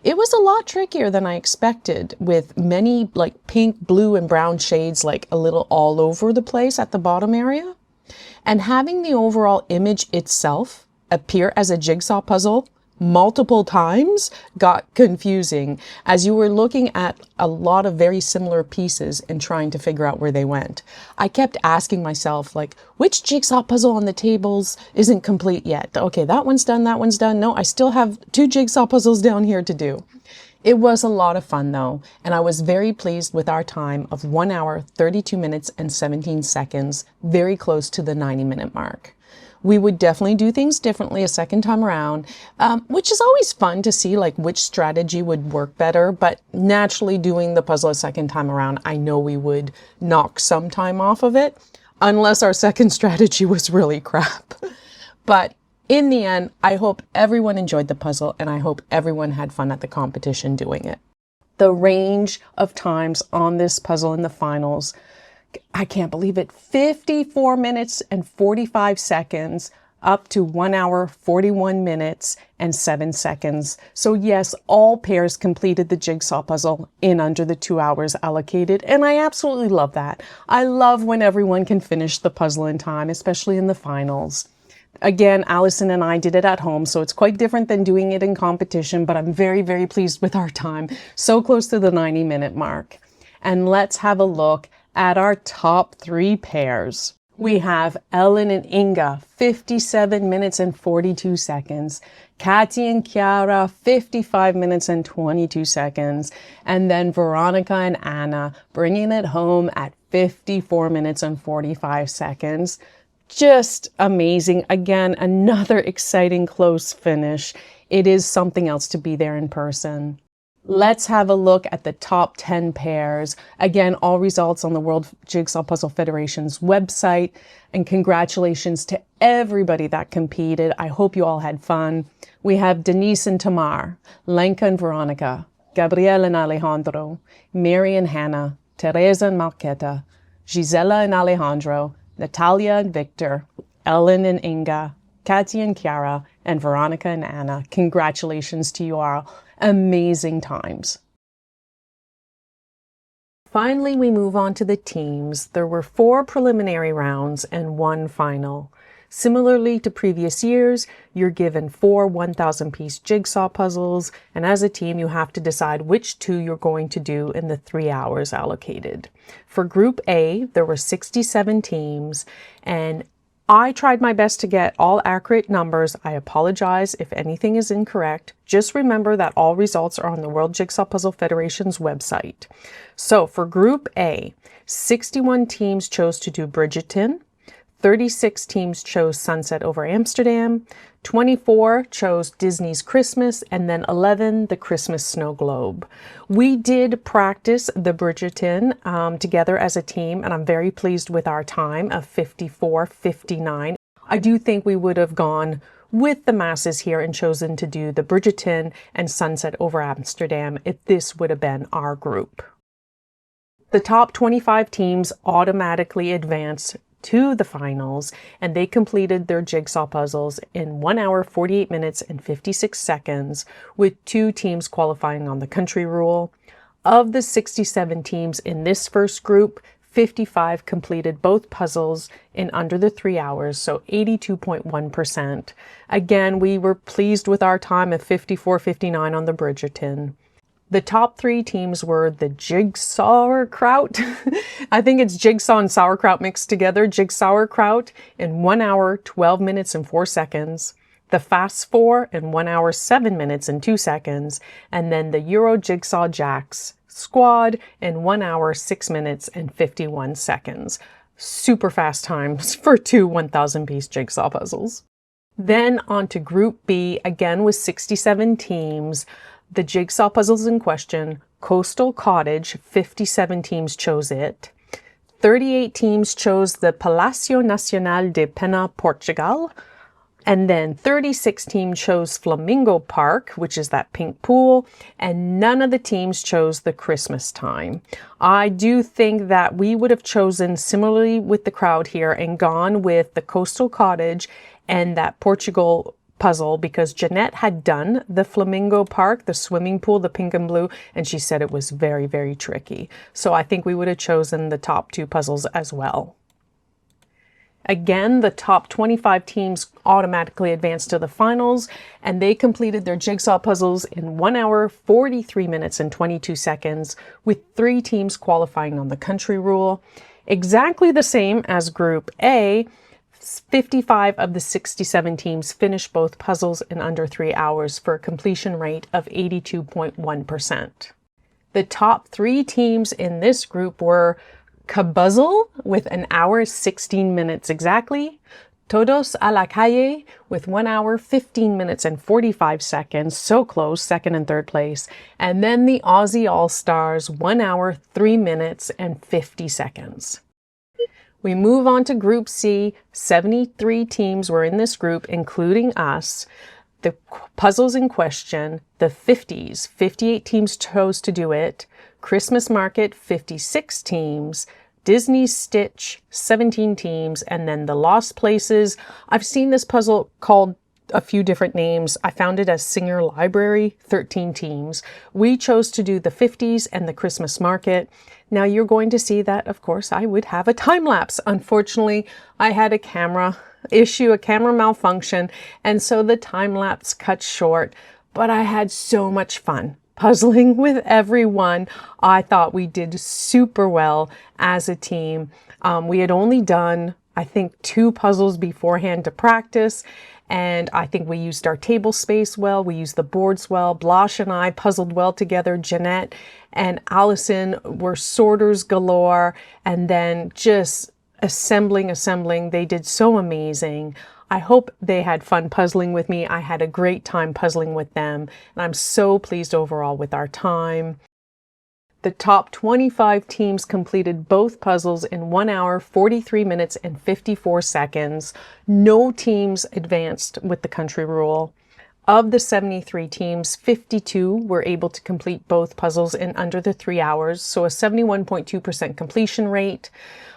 It was a lot trickier than I expected, with many like pink, blue, and brown shades like a little all over the place at the bottom area. And having the overall image itself appear as a jigsaw puzzle multiple times got confusing, as you were looking at a lot of very similar pieces and trying to figure out where they went. I kept asking myself, like, which jigsaw puzzle on the tables isn't complete yet? Okay, that one's done, that one's done. No, I still have 2 jigsaw puzzles down here to do. It was a lot of fun though, and I was very pleased with our time of 1 hour, 32 minutes and 17 seconds, very close to the 90-minute mark. We would definitely do things differently a second time around, which is always fun to see like which strategy would work better, but naturally doing the puzzle a second time around, I know we would knock some time off of it, unless our second strategy was really crap. But in the end, I hope everyone enjoyed the puzzle and I hope everyone had fun at the competition doing it. The range of times on this puzzle in the finals, I can't believe it, 54 minutes and 45 seconds up to 1 hour, 41 minutes and 7 seconds. So yes, all pairs completed the jigsaw puzzle in under the 2 hours allocated. And I absolutely love that. I love when everyone can finish the puzzle in time, especially in the finals. Again, Allison and I did it at home, so it's quite different than doing it in competition, but I'm very, very pleased with our time. So close to the 90-minute mark. And let's have a look at our top 3 pairs. We have Ellen and Inga, 57 minutes and 42 seconds. Katy and Chiara, 55 minutes and 22 seconds. And then Veronica and Anna bringing it home at 54 minutes and 45 seconds. Just amazing. Again, another exciting close finish. It is something else to be there in person. Let's have a look at the top 10 pairs. Again, all results on the World Jigsaw Puzzle Federation's website. And congratulations to everybody that competed. I hope you all had fun. We have Denise and Tamar, Lenka and Veronica, Gabrielle and Alejandro, Mary and Hannah, Teresa and Marqueta, Gisela and Alejandro, Natalia and Victor, Ellen and Inga, Katy and Chiara, and Veronica and Anna. Congratulations to you all. Amazing times. Finally, we move on to the teams. There were 4 preliminary rounds and 1 final. Similarly to previous years, you're given 4 1,000-piece jigsaw puzzles, and as a team, you have to decide which 2 you're going to do in the 3 hours allocated. For Group A, there were 67 teams, and I tried my best to get all accurate numbers. I apologize if anything is incorrect. Just remember that all results are on the World Jigsaw Puzzle Federation's website. So for Group A, 61 teams chose to do Bridgerton, 36 teams chose Sunset over Amsterdam, 24 chose Disney's Christmas, and then 11 the Christmas Snow Globe. We did practice the Bridgerton together as a team, and I'm very pleased with our time of 54:59. I do think we would have gone with the masses here and chosen to do the Bridgerton and Sunset over Amsterdam if this would have been our group. The top 25 teams automatically advanced to the finals, and they completed their jigsaw puzzles in 1 hour, 48 minutes and 56 seconds, with 2 teams qualifying on the country rule. Of the 67 teams in this first group, 55 completed both puzzles in under the 3 hours, so 82.1%. Again, we were pleased with our time of 54:59 on the Bridgerton. The top 3 teams were the Jigsaw Kraut. I think it's jigsaw and sauerkraut mixed together. Jigsaw Kraut in 1 hour, 12 minutes and 4 seconds. The Fast 4 in 1 hour, 7 minutes and 2 seconds. And then the Euro Jigsaw Jacks Squad in 1 hour, 6 minutes and 51 seconds. Super fast times for 2 1,000-piece jigsaw puzzles. Then on to Group B, again with 67 teams. The jigsaw puzzles in question: Coastal Cottage, 57 teams chose it. 38 teams chose the Palacio Nacional de Pena, Portugal. And then 36 teams chose Flamingo Park, which is that pink pool, and none of the teams chose the Christmas time. I do think that we would have chosen, similarly with the crowd here, and gone with the Coastal Cottage and that Portugal puzzle, because Jeanette had done the Flamingo Park, the swimming pool, the pink and blue, and she said it was very, very tricky. So I think we would have chosen the top 2 puzzles as well. Again, the top 25 teams automatically advanced to the finals, and they completed their jigsaw puzzles in 1 hour, 43 minutes and 22 seconds, with 3 teams qualifying on the country rule. Exactly the same as Group A, 55 of the 67 teams finished both puzzles in under 3 hours for a completion rate of 82.1%. The top 3 teams in this group were Kabuzzle with 1 hour, 16 minutes exactly, Todos a la Calle with 1 hour, 15 minutes and 45 seconds, so close, second and third place, and then the Aussie All-Stars, 1 hour, 3 minutes and 50 seconds. We move on to Group C. 73 teams were in this group, including us. The puzzles in question, the 50s, 58 teams chose to do it. Christmas Market, 56 teams. Disney Stitch, 17 teams. And then the Lost Places. I've seen this puzzle called a few different names. I found it as Singer Library, 13 teams. We chose to do the 50s and the Christmas Market. Now you're going to see that, of course, I would have a time lapse. Unfortunately, I had a camera malfunction, and so the time lapse cut short, but I had so much fun puzzling with everyone. I thought we did super well as a team. We had only done, I think, 2 puzzles beforehand to practice, and I think we used our table space well. We used the boards well. Blanche and I puzzled well together. Jeanette and Allison were sorters galore, and then just assembling. They did so amazing. I hope they had fun puzzling with me. I had a great time puzzling with them, and I'm so pleased overall with our time. The top 25 teams completed both puzzles in 1 hour, 43 minutes and 54 seconds. No teams advanced with the country rule. Of the 73 teams, 52 were able to complete both puzzles in under the 3 hours, so a 71.2% completion rate.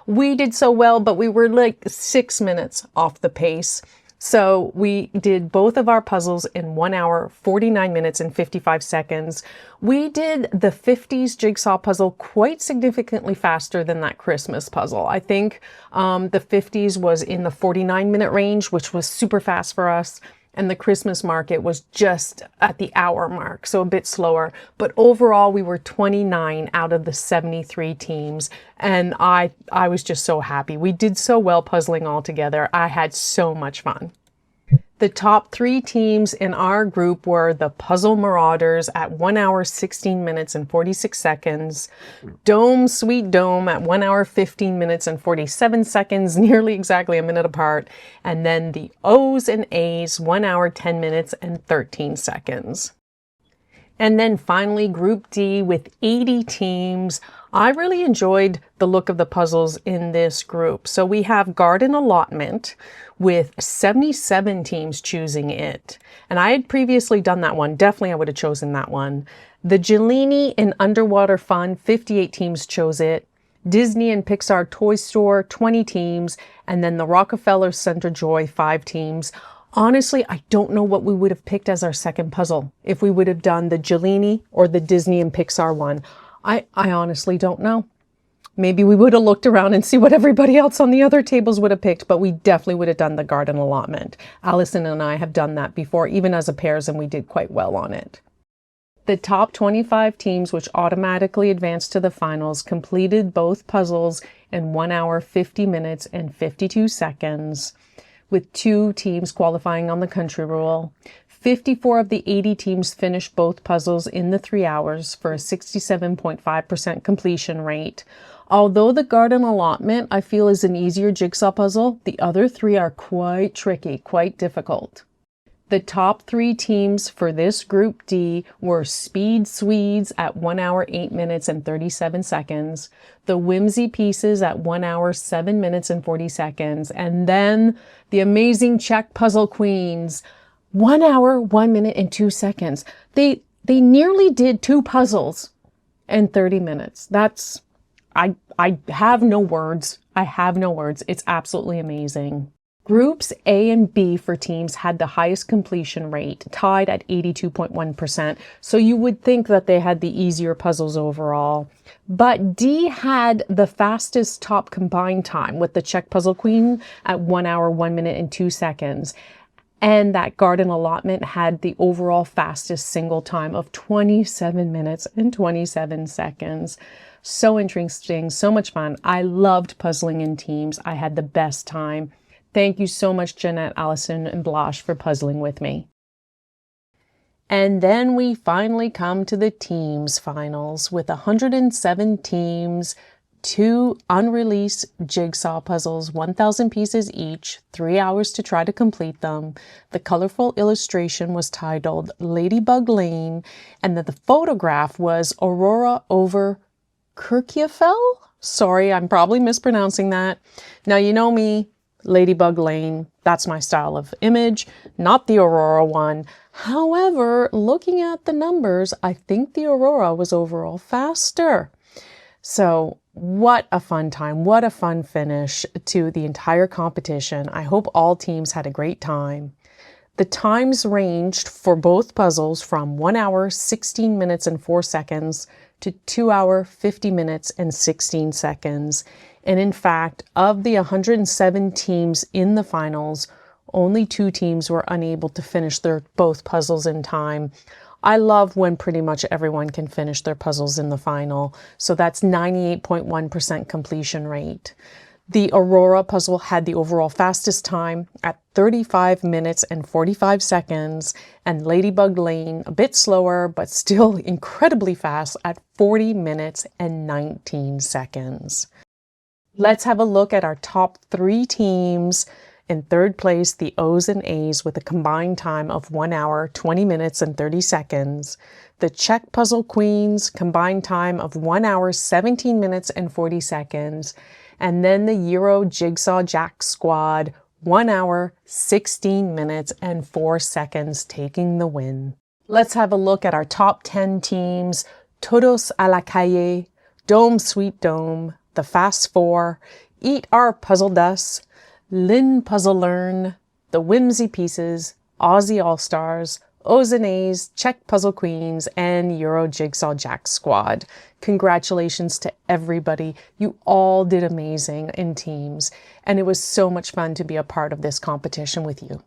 We did so well, but we were like 6 minutes off the pace. So we did both of our puzzles in 1 hour, 49 minutes and 55 seconds. We did the 50s jigsaw puzzle quite significantly faster than that Christmas puzzle. I think the 50s was in the 49-minute range, which was super fast for us. And the Christmas Market was just at the hour mark, so a bit slower. But overall, we were 29 out of the 73 teams, and I was just so happy. We did so well puzzling all together. I had so much fun. The top 3 teams in our group were the Puzzle Marauders at 1 hour, 16 minutes and 46 seconds. Dome Sweet Dome at 1 hour, 15 minutes and 47 seconds, nearly exactly a minute apart. And then the O's and A's, 1 hour, 10 minutes and 13 seconds. And then finally, Group D with 80 teams. I really enjoyed the look of the puzzles in this group. So we have Garden Allotment with 77 teams choosing it. And I had previously done that one. Definitely I would have chosen that one. The Gelini and Underwater Fun, 58 teams chose it. Disney and Pixar Toy Store, 20 teams. And then the Rockefeller Center Joy, 5 teams. Honestly, I don't know what we would have picked as our second puzzle, if we would have done the Gelini or the Disney and Pixar one. I honestly don't know. Maybe we would have looked around and see what everybody else on the other tables would have picked, but we definitely would have done the Garden Allotment. Allison and I have done that before, even as a pairs, and we did quite well on it. The top 25 teams, which automatically advanced to the finals, completed both puzzles in 1 hour, 50 minutes, and 52 seconds, with 2 teams qualifying on the country rule. 54 of the 80 teams finished both puzzles in the 3 hours for a 67.5% completion rate. Although the garden allotment, I feel, is an easier jigsaw puzzle, the other 3 are quite tricky, quite difficult. The top 3 teams for this Group D were Speed Swedes at 1 hour, 8 minutes, and 37 seconds, the Whimsy Pieces at 1 hour, 7 minutes, and 40 seconds, and then the amazing Czech Puzzle Queens, 1 hour, 1 minute, and 2 seconds. They nearly did 2 puzzles in 30 minutes. I have no words. I have no words. It's absolutely amazing. Groups A and B for teams had the highest completion rate, tied at 82.1%. So you would think that they had the easier puzzles overall. But D had the fastest top combined time, with the Czech Puzzle Queen at 1 hour, 1 minute, and 2 seconds. And that garden allotment had the overall fastest single time of 27 minutes and 27 seconds. So interesting, so much fun. I loved puzzling in teams. I had the best time. Thank you so much, Jeanette, Allison, and Blanche, for puzzling with me. And then we finally come to the teams finals with 107 teams, 2 unreleased jigsaw puzzles, 1,000 pieces each, 3 hours to try to complete them. The colorful illustration was titled Ladybug Lane, and the photograph was Aurora over Kirkjafell? Sorry, I'm probably mispronouncing that. Now, you know me, Ladybug Lane, that's my style of image, not the Aurora one. However, looking at the numbers, I think the Aurora was overall faster. So what a fun time, what a fun finish to the entire competition. I hope all teams had a great time. The times ranged for both puzzles from 1 hour, 16 minutes, and 4 seconds to 2 hour, 50 minutes, and 16 seconds. And in fact, of the 107 teams in the finals, only 2 teams were unable to finish both puzzles in time. I love when pretty much everyone can finish their puzzles in the final. So that's 98.1% completion rate. The Aurora puzzle had the overall fastest time at 35 minutes and 45 seconds, and Ladybug Lane a bit slower, but still incredibly fast at 40 minutes and 19 seconds. Let's have a look at our top 3 teams. In third place, the O's and A's with a combined time of 1 hour, 20 minutes, and 30 seconds. The Czech Puzzle Queens, combined time of 1 hour, 17 minutes, and 40 seconds. And then the Euro Jigsaw Jack Squad, 1 hour, 16 minutes, and 4 seconds, taking the win. Let's have a look at our top 10 teams. Todos a la Calle, Dome Sweet Dome, The Fast Four, Eat Our Puzzle Dust, Lynn Puzzle Learn, The Whimsy Pieces, Aussie All-Stars, O's and A's, Czech Puzzle Queens, and Euro Jigsaw Jack Squad. Congratulations to everybody. You all did amazing in teams, and it was so much fun to be a part of this competition with you.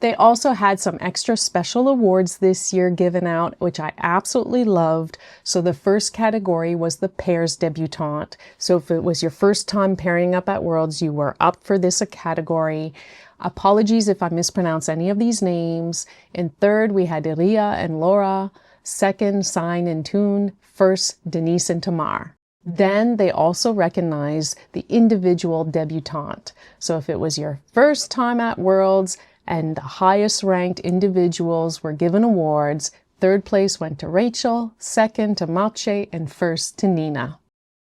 They also had some extra special awards this year given out, which I absolutely loved. So the first category was the Pairs Debutante. So if it was your first time pairing up at Worlds, you were up for this category. Apologies if I mispronounce any of these names. In third, we had Ria and Laura. Second, Sign and Tune. First, Denise and Tamar. Then they also recognized the individual debutante. So if it was your first time at Worlds, and the highest ranked individuals were given awards. Third place went to Rachel, second to Malche, and first to Nina.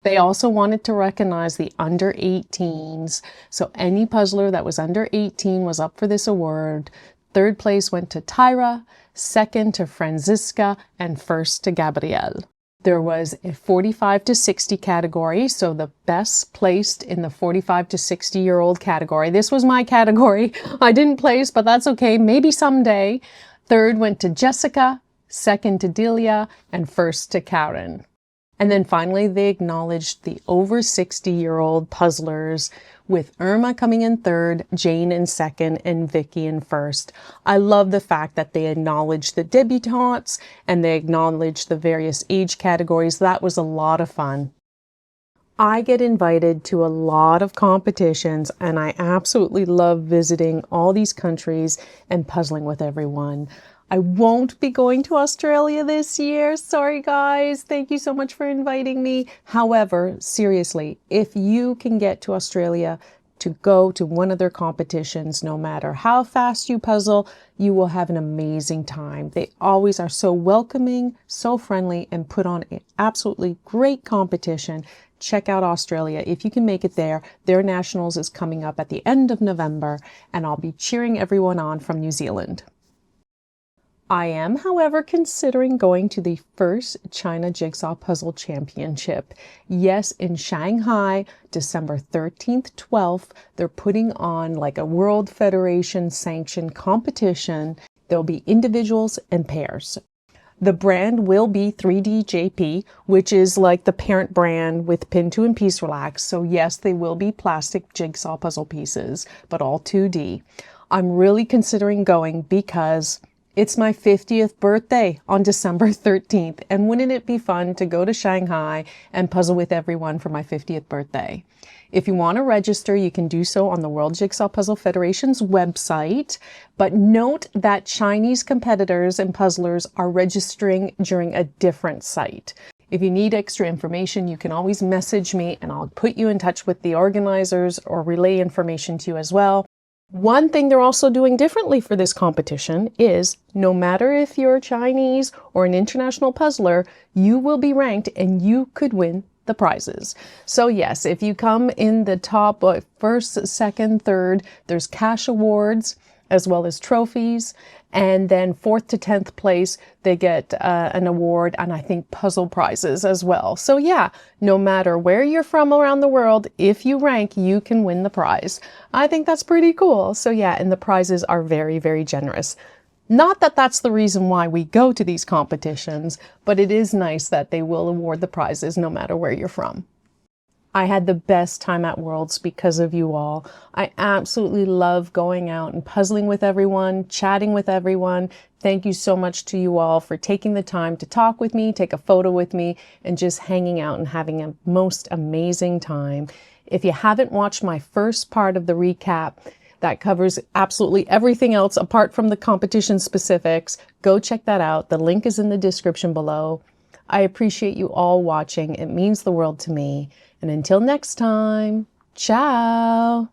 They also wanted to recognize the under 18s, so any puzzler that was under 18 was up for this award. Third place went to Tyra, second to Franziska, and first to Gabrielle. There was a 45 to 60 category, so the best placed in the 45 to 60-year-old category. This was my category. I didn't place, but that's okay. Maybe someday. Third went to Jessica, second to Delia, and first to Karen. And then finally, they acknowledged the over 60-year-old puzzlers, with Irma coming in third, Jane in second, and Vicky in first. I love the fact that they acknowledged the debutantes and they acknowledged the various age categories. That was a lot of fun. I get invited to a lot of competitions and I absolutely love visiting all these countries and puzzling with everyone. I won't be going to Australia this year. Sorry, guys. Thank you so much for inviting me. However, seriously, if you can get to Australia to go to one of their competitions, no matter how fast you puzzle, you will have an amazing time. They always are so welcoming, so friendly, and put on an absolutely great competition. Check out Australia if you can make it there. Their Nationals is coming up at the end of November, and I'll be cheering everyone on from New Zealand. I am, however, considering going to the first China Jigsaw Puzzle Championship. Yes, in Shanghai, December 13th, 12th, they're putting on like a World Federation sanctioned competition. There'll be individuals and pairs. The brand will be 3DJP, which is like the parent brand with Pin 2 and Piece Relax. So yes, they will be plastic jigsaw puzzle pieces, but all 2D. I'm really considering going because it's my 50th birthday on December 13th, and wouldn't it be fun to go to Shanghai and puzzle with everyone for my 50th birthday? If you want to register, you can do so on the World Jigsaw Puzzle Federation's website, but note that Chinese competitors and puzzlers are registering during a different site. If you need extra information, you can always message me and I'll put you in touch with the organizers or relay information to you as well. One thing they're also doing differently for this competition is no matter if you're Chinese or an international puzzler, you will be ranked and you could win the prizes. So yes, if you come in the top first, second, third, there's cash awards as well as trophies. And then 4th to 10th place, they get an award and I think puzzle prizes as well. So yeah, no matter where you're from around the world, if you rank, you can win the prize. I think that's pretty cool. So yeah, and the prizes are very, very generous. Not that that's the reason why we go to these competitions, but it is nice that they will award the prizes no matter where you're from. I had the best time at Worlds because of you all. I absolutely love going out and puzzling with everyone, chatting with everyone. Thank you so much to you all for taking the time to talk with me, take a photo with me, and just hanging out and having a most amazing time. If you haven't watched my first part of the recap, that covers absolutely everything else apart from the competition specifics, go check that out. The link is in the description below. I appreciate you all watching. It means the world to me. And until next time, ciao!